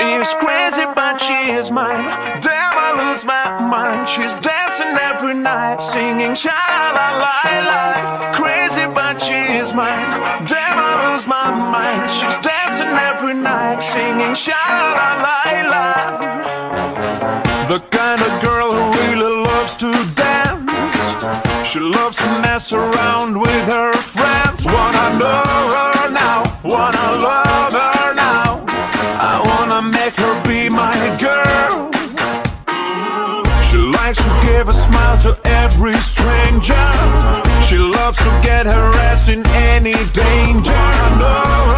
She's crazy, but she is mine. Damn, I lose my mind. She's dancing every night, singing sha-la-la-la. Crazy, but she is mine. Damn, I lose my mind. She's dancing every night, singing sha-la-la-la. The kind of girl who really loves to dance. She loves to mess around with her friends. Wanna know her now, wanna love her now. I wanna make her be my girl. She likes to give a smile to every stranger. She loves to get her ass in any danger. I know